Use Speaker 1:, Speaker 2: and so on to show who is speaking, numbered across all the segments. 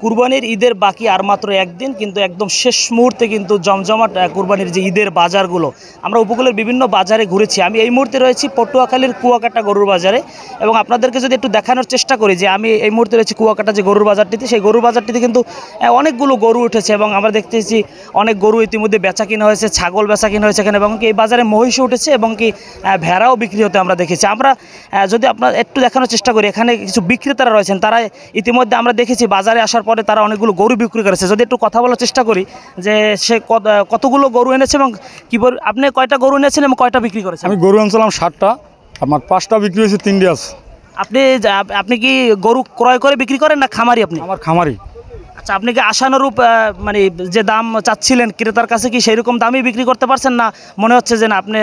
Speaker 1: কুরবানির ঈদের বাকি আর মাত্র একদিন, কিন্তু একদম শেষ মুহূর্তে কিন্তু জমজমাট কুরবানির যে ঈদের বাজারগুলো। আমরা উপকূলের বিভিন্ন বাজারে ঘুরেছি। আমি এই মুহূর্তে রয়েছি পটুয়াখালীর কুয়াকাটা গরুর বাজারে, এবং আপনাদেরকে যদি একটু দেখানোর চেষ্টা করি যে আমি এই মুহূর্তে রয়েছি কুয়াকাটা যে গরুর বাজারটিতে, সেই গরুর বাজারটিতে কিন্তু অনেকগুলো গরু উঠেছে এবং আমরা দেখতেছি অনেক গরু ইতিমধ্যে বেচা কিনা হয়েছে, ছাগল বেচা কিনা হয়েছে এখানে, এবং কি এই বাজারে মহিষও উঠেছে এবং কি ভেড়াও বিক্রি হতে আমরা দেখেছি। আমরা যদি আপনার একটু দেখানোর চেষ্টা করি, এখানে কিছু বিক্রেতারা রয়েছেন, তারা ইতিমধ্যে আমরা দেখেছি বাজারে আসার পরে তারা অনেকগুলো গরু বিক্রি করেছে। যদি একটু কথা বলার চেষ্টা করি যে সে কতগুলো গরু এনেছে এবং কী আপনি কয়টা গরু এনেছেন এবং কয়টা বিক্রি করেছেন?
Speaker 2: আমি গরু আনছিলাম 60টা, আমার 5টা বিক্রি হয়েছে, 3টে আছে।
Speaker 1: আপনি কি গরু ক্রয় করে বিক্রি করেন না খামারি? আপনি
Speaker 2: আমার খামারি।
Speaker 1: আচ্ছা, আপনি কি আশানুরূপ মানে যে দাম চাচ্ছিলেন ক্রেতার কাছে কি সেই রকম দামই বিক্রি করতে পারছেন, না মনে হচ্ছে যে না আপনি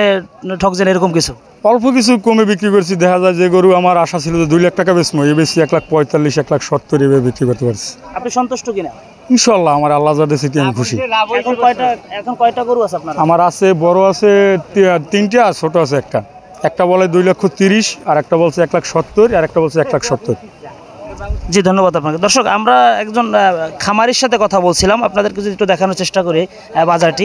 Speaker 1: ঠকছেন এরকম কিছু?
Speaker 2: অল্প কিছু কমে বিক্রি করছি। দেখা যায় যে গরু আমার আশা ছিল যে 2 লাখ টাকা বেচবো, এই বেশি 1,45,000 1,70,000 এভাবে বিক্রি করতে পারছি।
Speaker 1: আপনি সন্তুষ্ট কিনা?
Speaker 2: ইনশাল্লাহ আমার আল্লাহ যা দিয়েছে আমি খুশি।
Speaker 1: এখন কয়টা গরু আছে আপনার?
Speaker 2: আমার আছে, বড় আছে 3টে আর ছোট আছে একটা। একটা বলে 2,30,000, আর একটা বলছে 1,70,000, আর একটা বলছে 1,70,000।
Speaker 1: জি, ধন্যবাদ আপনাকে। দর্শক, আমরা একজন খামারির সাথে কথা বলছিলাম, আপনাদেরকে যদি একটু দেখানোর চেষ্টা করি বাজারটি।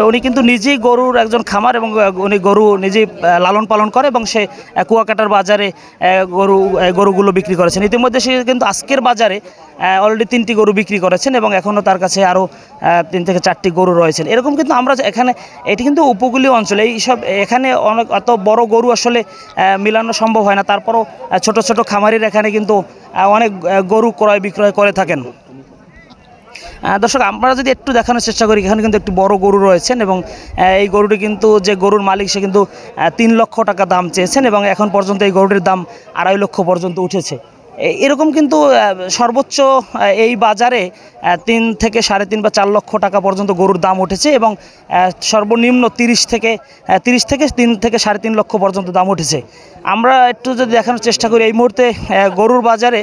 Speaker 1: উনি কিন্তু নিজেই গরুর একজন খামার এবং উনি গরু নিজেই লালন পালন করে এবং সে কুয়াকাটার বাজারে গরুগুলো বিক্রি করেছেন। ইতিমধ্যে সে কিন্তু আজকের বাজারে অলরেডি 3টি গরু বিক্রি করেছেন এবং এখনও তার কাছে আরও 3 থেকে 4টি গরু রয়েছেন। এরকম কিন্তু আমরা এখানে, এটি কিন্তু উপকূলীয় অঞ্চলে এইসব, এখানে অত বড় গরু আসলে মিলানো সম্ভব হয় না। তারপরও ছোট ছোট খামারির এখানে কিন্তু অনেক গরু ক্রয় বিক্রয় করে থাকেন। দর্শক, আমরা যদি একটু দেখানোর চেষ্টা করি, এখানে কিন্তু একটি বড় গরু রয়েছেন এবং এই গরুটি কিন্তু, যে গরুর মালিক সে কিন্তু 3 লক্ষ টাকা দাম চেয়েছেন এবং এখন পর্যন্ত এই গরুটির দাম 2.5 লক্ষ পর্যন্ত উঠেছে। এরকম কিন্তু সর্বোচ্চ এই বাজারে 3 থেকে 3.5 বা 4 লক্ষ টাকা পর্যন্ত গরুর দাম উঠেছে এবং সর্বনিম্ন 30 থেকে 3 থেকে 3.5 লক্ষ পর্যন্ত দাম উঠেছে। আমরা একটু যদি দেখানোর চেষ্টা করি, এই মুহূর্তে গরুর বাজারে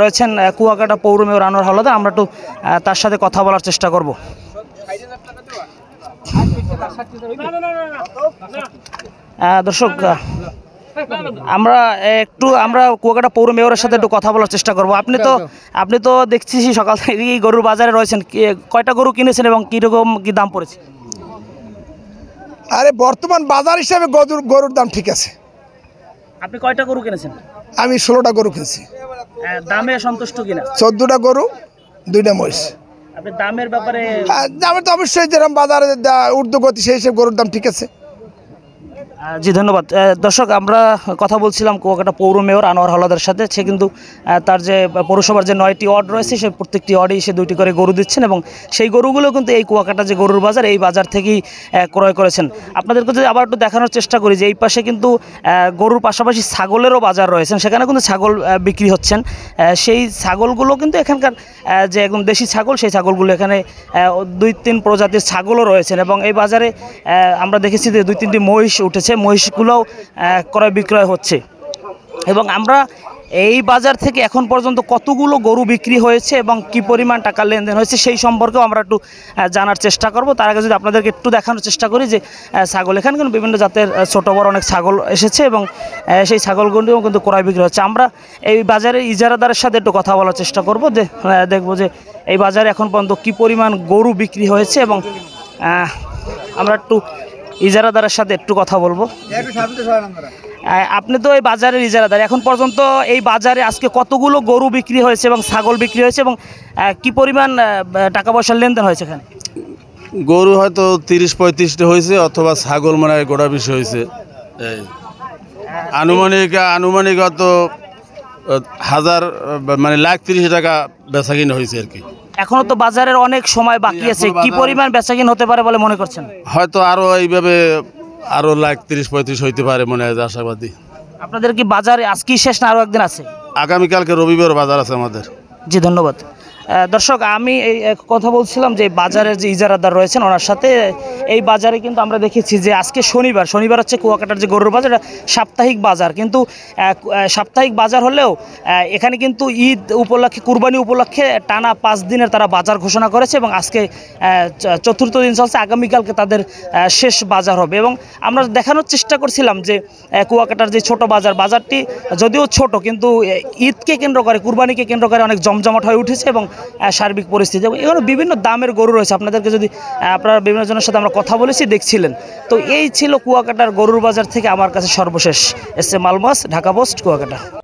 Speaker 1: রয়েছেন কুয়াকাটা পৌর মেয়র আনোয়ার হাওলাদার। আমরা একটু তার সাথে কথা বলার চেষ্টা করব। দর্শক, আমরা কুয়াকাটা পৌর মেয়রের সাথে একটু কথা বলার চেষ্টা করব। আপনি তো দেখছি সকাল থেকে গরুর বাজারে রয়েছেন, কয়টা গরু কিনেছেন এবং কীরকম কী দাম পড়েছে?
Speaker 3: আরে বর্তমান বাজার হিসাবে গরুর দাম ঠিক আছে।
Speaker 1: আপনি কয়টা গরু কিনেছেন?
Speaker 3: আমি 16টা গরু কিনছি।
Speaker 1: দামে সন্তুষ্ট কিনা?
Speaker 3: 14টা গরু, 2টা মহিষ।
Speaker 1: আপনি দামের ব্যাপারে?
Speaker 3: দামে তো অবশ্যই যেরকম বাজারে ঊর্ধ্বগতি, সেই হিসেবে গরুর দাম ঠিক আছে।
Speaker 1: জি, ধন্যবাদ। দর্শক, আমরা কথা বলছিলাম কুয়াকাটা পৌর মেয়র আনোয়ার হাওলাদারের সাথে। সে কিন্তু তার যে পৌরসভার যে 9টি ওয়ার্ড রয়েছে, সে প্রত্যেকটি ওয়ার্ডেই সে 2টি করে গরু দিচ্ছেন এবং সেই গরুগুলো কিন্তু এই কুয়াকাটা যে গরুর বাজার, এই বাজার থেকেই ক্রয় করেছেন। আপনাদেরকে যদি আবার একটু দেখানোর চেষ্টা করি যে এই পাশে কিন্তু গরুর পাশাপাশি ছাগলেরও বাজার রয়েছেন, সেখানে কিন্তু ছাগল বিক্রি হচ্ছেন। সেই ছাগলগুলো কিন্তু এখানকার যে একদম দেশি ছাগল, সেই ছাগলগুলো এখানে 2-3 প্রজাতির ছাগলও রয়েছেন এবং এই বাজারে আমরা দেখেছি যে 2-3টি মহিষ উঠেছে, মহিষগুলোও ক্রয় বিক্রয় হচ্ছে। এবং আমরা এই বাজার থেকে এখন পর্যন্ত কতগুলো গরু বিক্রি হয়েছে এবং কি পরিমাণ টাকা লেনদেন হয়েছে সেই সম্পর্কেও আমরা একটু জানার চেষ্টা করব। তার আগে যদি আপনাদেরকে একটু দেখানোর চেষ্টা করি যে ছাগল, এখানে কিন্তু বিভিন্ন জাতের ছোট বড় অনেক ছাগল এসেছে এবং সেই ছাগলগুলিও কিন্তু ক্রয় বিক্রি হচ্ছে। আমরা এই বাজারের ইজারাদারের সাথে একটু কথা বলার চেষ্টা করব, যে দেখবো যে এই বাজারে এখন পর্যন্ত কী পরিমাণ গরু বিক্রি হয়েছে এবং আমরা একটু ইজারাদারের সাথে একটু কথা বলবো। আপনি তো এই বাজারের ইজারাদার, এখন পর্যন্ত এই বাজারে আজকে কতগুলো গরু বিক্রি হয়েছে এবং ছাগল বিক্রি হয়েছে এবং কি পরিমাণ টাকা পয়সার লেনদেন হয়েছে? এখানে
Speaker 4: গরু হয়তো 30-35টা হয়েছে, অথবা ছাগল মনে হয় গোটা বেশি হয়েছে। আনুমানিক হয়তো 1000 মানে 1,30,000 টাকা বেচা কিনা হয়েছে আর কি।
Speaker 1: এখনো তো বাজারের অনেক সময় বাকি আছে, কি পরিমাণ বেচাকিন হতে পারে বলে মনে করছেন?
Speaker 4: হয়তো আরো এইভাবে আরো 1,30-35 হইতে পারে মনে হয়, আশাবাদী।
Speaker 1: আপনাদের কি বাজারে আজকেই শেষ না আরো একদিন আছে?
Speaker 4: আগামীকালকে রবিবার বাজার আছে আমাদের।
Speaker 1: জি, ধন্যবাদ। দর্শক, আমি এই কথা বলছিলাম যে বাজারের যে ইজারাদার রয়েছেন ওনার সাথে। এই বাজারে কিন্তু আমরা দেখেছি যে আজকে শনিবার হচ্ছে কুয়াকাটার যে গরুর বাজার, এটা সাপ্তাহিক বাজার। কিন্তু সাপ্তাহিক বাজার হলেও এখানে কিন্তু ঈদ উপলক্ষে, কুরবানি উপলক্ষে টানা 5 দিনের তারা বাজার ঘোষণা করেছে এবং আজকে 4র্থ দিন চলছে, আগামীকালকে তাদের শেষ বাজার হবে। এবং আমরা দেখানোর চেষ্টা করছিলাম যে কুয়াকাটার যে ছোট বাজারটি যদিও ছোট, কিন্তু ঈদকে কেন্দ্র করে, কুরবানিকে কেন্দ্র করে অনেক জমজমাট হয়ে উঠেছে এবং সার্বিক পরিস্থিতি এবং এখানে বিভিন্ন দামের গরু রয়েছে। আপনাদেরকে যদি আপনারা বিভিন্ন জনের সাথে আমরা কথা বলেছি, দেখছিলেন। তো এই ছিল কুয়াকাটার গরুর বাজার থেকে আমার কাছে সর্বশেষ। S M Almas, Dhaka Post, Kuakata.